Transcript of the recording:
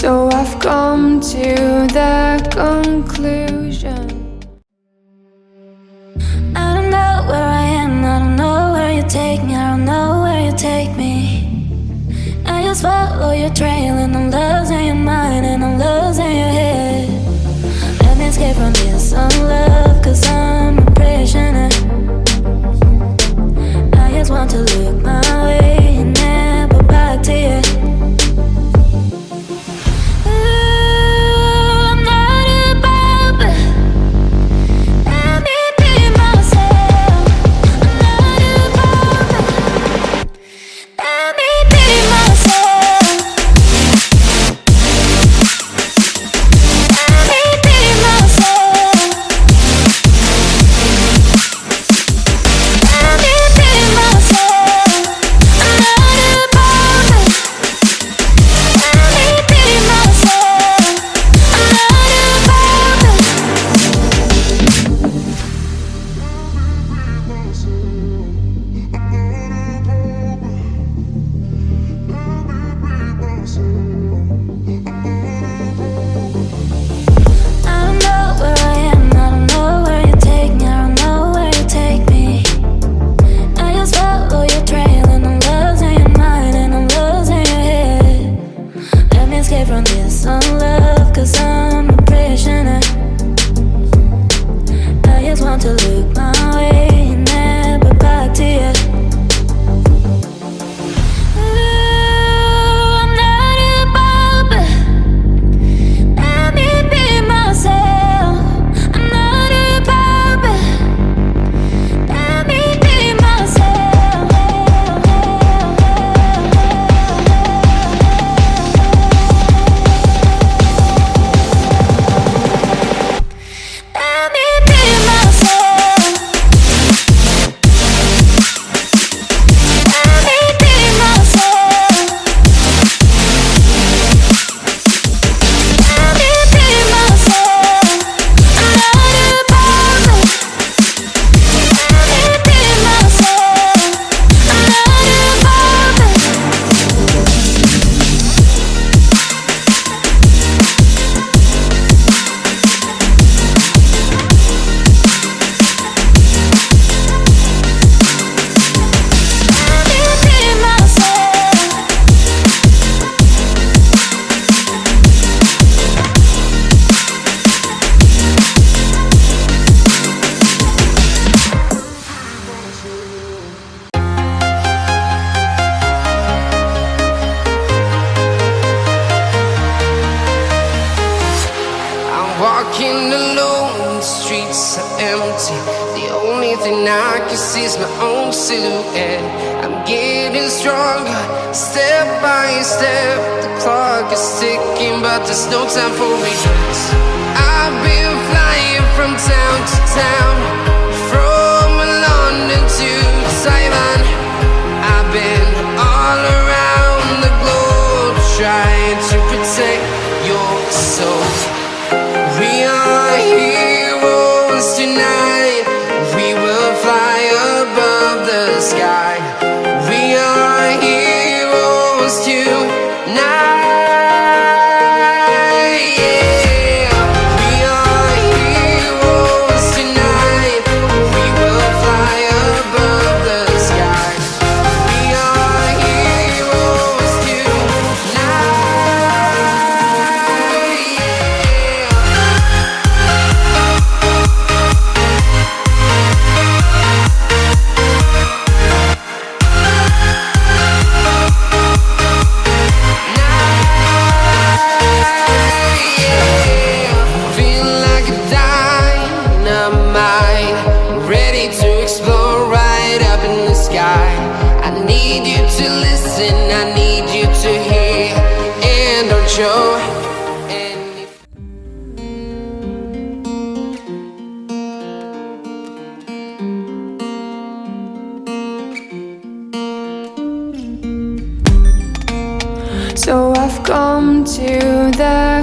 So I've come to the conclusion. I don't know where I am, I don't know where you take me, I don't know where you take me. I just follow your trail and I'm losing your mind and I'm losing your head. Let me escape from this unlove, cause I'm a prisoner. I just want to look my way and never back to you. Walking alone, the streets are empty. The only thing I can see is my own silhouette. I'm getting stronger, step by step. The clock is ticking, but there's no time for regrets. I've been flying from town to town, from London to Taiwan. I've been all around the globe, trying to protect your soul. We are heroes tonight. We will fly above the sky. We are heroes tonight. Yeah. We are heroes tonight. We will fly above the sky. We are heroes tonight. I need you to hear and don't show. So I've come to the